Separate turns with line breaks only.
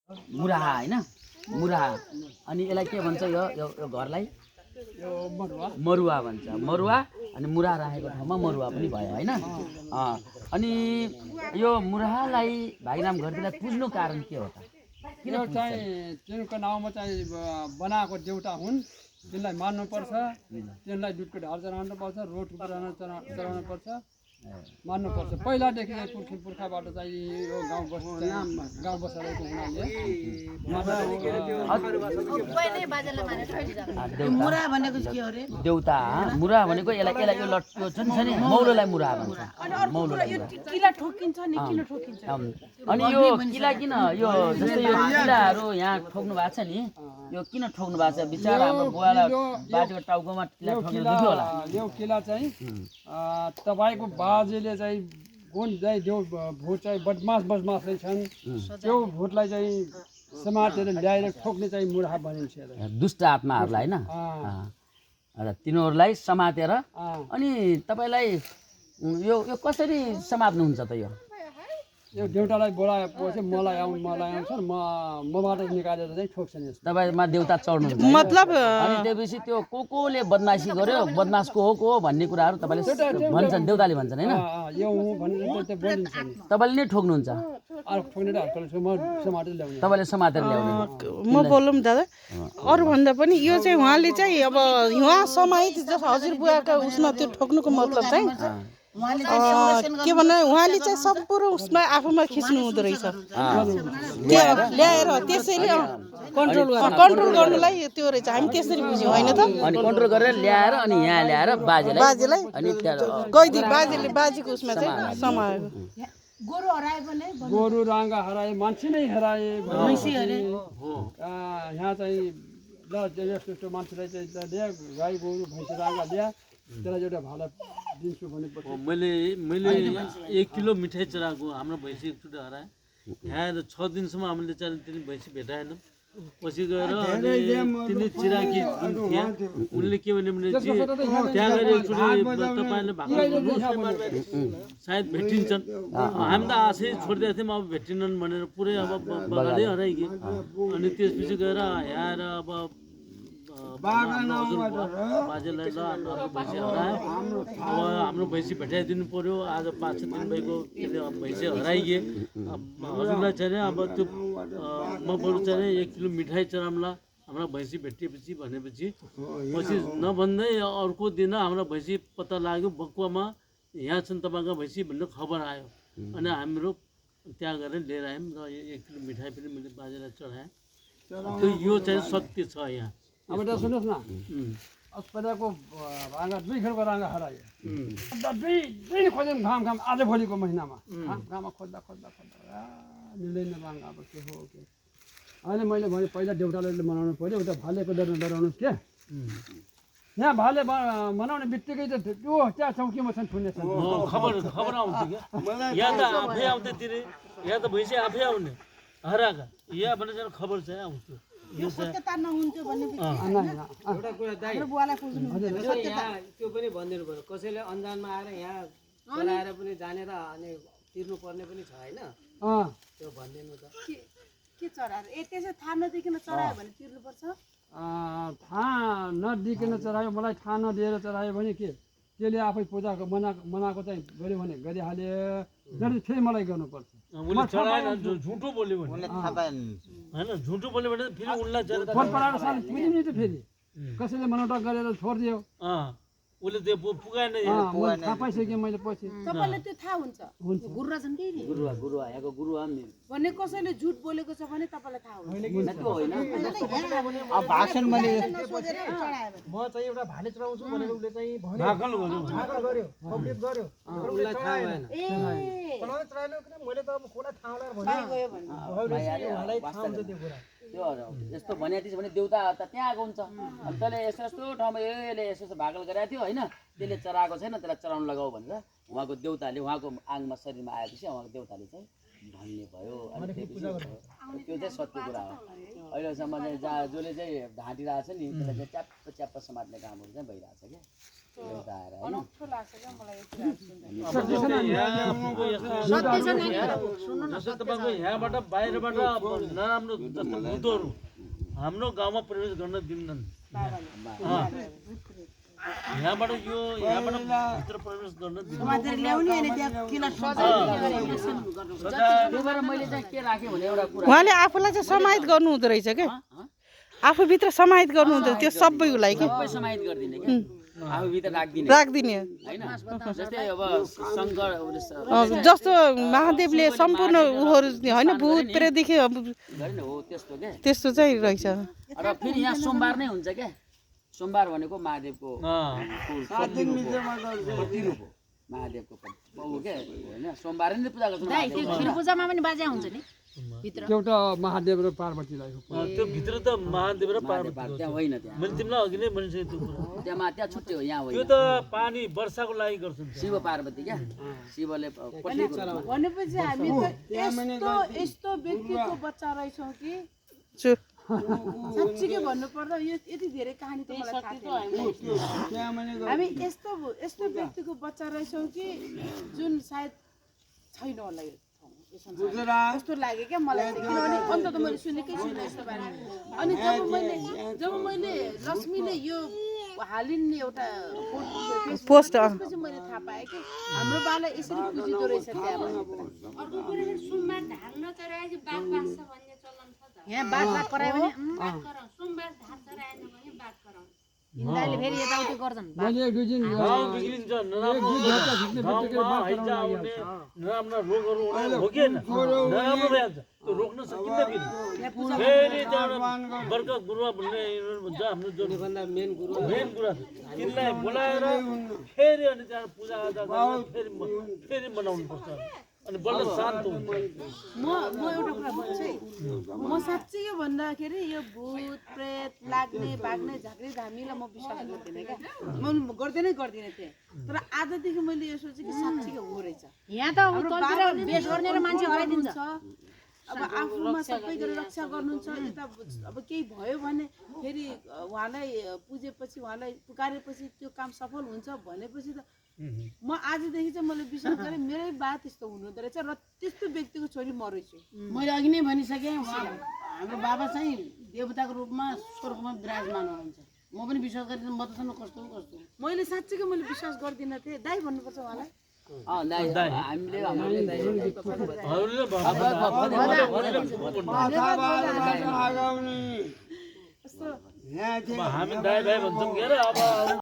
मुराहा हैन मुराहा अनि यसलाई के भन्छ यो यो घरलाई
यो मरुवा
मरुवा भन्छ मरुवा अनि मुरा राखेको ठाउँमा मरुवा पनि भयो हैन अनि यो मुराहालाई भाइराम घरतीलाई पुज्नु कारण के हो त किन
यो चाहिँ तिनको नाउँमा चाहिँ बनाएको देउता हुन् तिनलाई मान्नुपर्छ तिनलाई दुधको ढाल चढाउनु पर्छ रोट चढाउनु पर्छ मान्नुपर्छ पहिलादेखि पुर्खाबाट चाहिँ यो गाउँ बसाइरहेको हुनाले
मुरा भनेको के हो रे
देउता मुरा भनेको यसलाई यो लट्टो छ नि मौलोलाई मुरा भन्छ मौलो
किला ठोकिन्छ नि किन ठोकिन्छ
अनि यो किला किन यो जस्तै यो किलाहरू यहाँ ठोक्नु भएको छ नि यो किन ठोक्नु भएको छ बिचारा हाम्रो बुवालाई बाजेको टाउकोमा किला ठोक्नु दुख्यो होला
यो किला चाहिँ तपाईँको बाजेले चाहिँ कुन चाहिँ देउ भूत चाहिँ बदमास रहेछन् त्यो भूतलाई चाहिँ समातेर ल्याएर ठोक्ने चाहिँ मुरा भनिन्छ
दुष्ट आत्माहरूलाई होइन तिनीहरूलाई समातेर अनि तपाईँलाई यो यो कसरी समात्नुहुन्छ त
यो देउतालाई बोलाएपछि मलाई आउँछ मबाट निकालेर चाहिँ ठोक्छन् यस्तो
तपाईँमा देउता चढ्नु
मतलब
अनि त्यसपछि त्यो कोले बदमासी गर्यो बदमास को हो भन्ने कुराहरू तपाईँले भन्छन् देउताले भन्छन् होइन
यो हुँ भनेर त्यो बोलिन्छ नि
तपाईँले नै ठोक्नुहुन्छ
ठोक्ने र हल्का म समातेर ल्याउने
तपाईँले समातेर ल्याउने
म बोलौँ दादा अरू भन्दा पनि यो चाहिँ उहाँले चाहिँ अब उहाँ समाहित जस्तो हजुर बुवाका उसमा त्यो ठोक्नुको मतलब चाहिँ के भन्नु उहाँले चाहिँ सम्पूर्ण उसमा आफूमा खिच्नु हुँदो रहेछ ल्याएर त्यसरी कन्ट्रोल गर्नुलाई त्यो रहेछ हामी त्यसरी बुझ्यौँ होइन त
अनि कन्ट्रोल गरेर ल्याएर अनि यहाँ ल्याएर बाजेलाई अनि
गइदियो बाजेको उसमा चाहिँ समाएको
गोरु राँगा हराए मान्छे नै हराए यहाँ चाहिँ ल यस्तो मान्छेलाई चाहिँ गाई गोरु भैँसी राँगा ल्या त्यसलाई एउटा भाडा दिन्छु भनेपछि
मैले 1 किलो मिठाई चढाएको हाम्रो भैँसी एकचोटि हराए यहाँ 6 दिनसम्म हामीले चाहिँ तिनी भैँसी भेटाएन पछि गएर तिनी चिराकी थिए उनले के भने त्यहाँ गएर एकचोटि तपाईँले भाग्नु सायद भेटिन्छन् हामी त आशै छोडिदिएको थियौँ अब भेटिनन् भनेर पुरै अब बगाले हराइगयो अनि त्यसपछि गएर यहाँ आएर अब बाजेलाई ल हाम्रो भैँसी हरायो अब हाम्रो भैँसी भेटाइदिनु पर्यो आज 5-6 दिन भएको भैँसी हराइगए हजुरलाई चाहिँ अब त्यो म बरु चाहिँ 1 किलो मिठाई चढाउँला हाम्रो भैँसी भेटिएपछि भनेपछि पछि नभन्दै अर्को दिन हाम्रो भैँसी पत्ता लाग्यो बकुवामा यहाँ छन् तपाईँको भैँसी भन्ने खबर आयो अनि हाम्रो त्यहाँ गएर लिएर आयौँ र 1 किलो मिठाई पनि मैले बाजेलाई चढाएँ त्यो यो चाहिँ सत्य छ यहाँ
अब त सुन्नुहोस् न अस्पतालको राँगा 2 खेलको राँगा हरायो दुई खोज्यौँ घाम आज भोलिको महिनामा घाममा खोज्दा मिल्दैन राँगा अब के हो के अनि मैले भने पहिला देउताले मनाउनु पऱ्यो उता भालेको डराउनु के यहाँ भाले मनाउने बित्तिकै त त्यो त्यहाँ चौकीमा छन् थुन्ने छन्
खबर आउँछ क्या यहाँ त आफै आउँदैतिर यहाँ त भैँसी आफै आउने हराएका यहाँ भने चाहिँ खबर चाहिँ आउँछ
यो सत्यता नहुन्थ्यो भन्ने
एउटा कुरा दाइ त्यो पनि भनिदिनु पर्यो कसैले अन्जानमा आएर यहाँ चलाएर पनि जानेर अनि तिर्नु पर्ने पनि छ होइन त्यो भनिदिनु त
के चराएर त्यसै थाहा नदिकन चरायो भने तिर्नुपर्छ
थाहा नदिकन चरायो मलाई थाहा नदिएर चरायो भने के त्यसले आफै पूजाको मनाएको चाहिँ गऱ्यो भने गरिहाल्यो जति फेरि मलाई गर्नुपर्छ
उसले चढाएन झुटो बोल्यो भने होइन झुटो बोल्यो भने फेरि उनलाई
फोन पराएर साल पुगिने त फेरि कसैले मनोटक गरेर छोडिदियो
उसले त्यो पुगाएन
थाहा पाइसकेँ मैले पछि
तपाईँलाई त्यो थाहा हुन्छ गुरुवा छन् कि
गुरुवा यहाँको गुरुवा
भने कसैले झुट बोलेको छ भने तपाईँलाई थाहा हुन्छ
त्यो होइन
अब भाषण मैले
म चाहिँ एउटा भाले चलाउँछु भनेर उसले चाहिँ
भाकल
गर्यो कम्प्लिट गर्यो
उसलाई थाहा भएन
चलाउनै चलाएन किन मैले त अब कसलाई थाहा होला भनेर थाहा हुन्छ त्यो कुरा
त्यो यस्तो भनेको थिएछ भने देउता त त्यहाँ आएको हुन्छ अनि तैँले यस्तो ठाउँमा यसले यस्तो भागल गरेको थियो होइन त्यसले चराएको छैन त्यसलाई चराउनु लगाऊ भनेर उहाँको देउताले उहाँको आङमा शरीरमा आएपछि उहाँको देउताले चाहिँ भन्ने भयो अनि त्यो चाहिँ सत्य कुरा हो अहिलेसम्म चाहिँ जसले चाहिँ ढाँटिरहेको छ नि त्यसलाई चाहिँ च्याप्प समात्ने कामहरू चाहिँ भइरहेछ क्या देउता आएर होइन
अनौठो लाग्छ क्या मलाई यो कुराहरू सुन्दा।
यहाँको यस्तो जस्तो तपाईँको यहाँबाट बाहिरबाट अब नराम्रो जस्तो भूतहरू हाम्रो गाउँमा प्रवेश गर्न दिन्नन्। यहाँबाट भित्र प्रवेश गर्न
त्यो भएर मैले चाहिँ के राखेँ भने एउटा कुरा
उहाँले आफूलाई चाहिँ समाहित गर्नु हुँदो रहेछ क्या, आफूभित्र समाहित गर्नु हुँदो त्यो सबैको लागि क्या,
सबै समाहित गरिदिने क्या आफूभित्र राखिदिने
राखिदिने
होइन जस्तै अब शङ्कर
जस्तो महादेवले सम्पूर्ण उहरू होइन भूत प्रेतदेखि
गरेन हो त्यस्तो क्या
त्यस्तो चाहिँ रहेछ।
र फेरि यहाँ सोमबार नै हुन्छ क्या सोमबार भनेको महादेवको प्रतिरूप हो महादेवको हो क्या होइन सोमबार नै पूजा गर्छ
खिर पूजामा पनि बाजा हुन्छ नि भित्र
एउटा महादेव र पार्वतीलाई
त्यो भित्र त महादेव र पार्वती
त्यहाँ होइन त्यहाँ
मैले तिमीलाई अघि नै भनिसकेँ त्यो कुरा।
त्यहाँ छुट्टै हो यहाँ
त्यो
होइन
त पानी वर्षाको लागि गर्छन्।
शिव पार्वती क्या शिवले
भनेपछि हामी त यस्तो व्यक्तिको बच्चा रहेछौँ कि साँच्चीकै भन्नुपर्दा यो यति धेरै कहानी त मलाई थाहा थिएन। हामी यस्तो व्यक्तिको बच्चा रहेछौँ कि जुन सायद छैन होला यो जस्तो लाग्यो क्या मलाई चाहिँ, किनभने अन्त त मैले सुनेकै छुइनँ यस्तो बारे। अनि जब मैले लक्ष्मीले यो हालिन् एउटा पोस्ट त्यसपछि मैले थाहा पाएँ कि हाम्रो बालाई यसरी पुजिँदो रहेछ त्यहाँ।
यहाँ बात करायो भने हिँड्दाले फेरि यताउति गर्छन्।
मैले एक दुई दिन
गाउँ बिग्रिन्छ, नराम्रो रोगहरू हो कि होइन नराम्रो भइहाल्छ त्यो रोक्न सकिन्न। फेरि त्यहाँबाट बर्का गुरुवा भन्ने हुन्छ हाम्रो जो मेन गुरुवा तिनलाई बोलाएर फेरि अनि त्यहाँ पूजा आजा गरेर फेरि बनाउनु पर्छ अनि बल्ल शान्त हुन्छ।
म एउटा कुरा भन्छु है, म साँच्चै यो भन्दाखेरि यो भूत प्रेत लाग्ने भाग्ने झाँक्री धामीलाई म विश्वास गर्दिनँ क्या, म गर्दिनँ थिएँ। तर आजदेखि मैले यो सोचेँ कि साँच्चीको हो रहेछ।
यहाँ त तलतिर बेस गर्ने र मान्छे हराइदिन्छ।
अब आफूमा सबै गरेर रक्षा गर्नुहुन्छ, यता अब केही भयो भने फेरि उहाँलाई पुजेपछि उहाँलाई पुकारेपछि त्यो काम सफल हुन्छ भनेपछि त म आजदेखि चाहिँ मैले विश्वास गरेँ मेरै बात त्यस्तो हुनुहुँदो रहेछ र त्यस्तो व्यक्तिको छोरी म रहेछु।
मैले अघि नै भनिसकेँ हाम्रो बाबा चाहिँ देवताको रूपमा स्वर्गमा विराजमान हुनुहुन्छ। म पनि विश्वास गर्दिनँ, म त कस्तो
मैले साँच्चीकै मैले विश्वास गर्दिनँ थिएँ। दाइ भन्नुपर्छ उहाँलाई
हामी दाइ भाइ भन्छौँ के अरे अब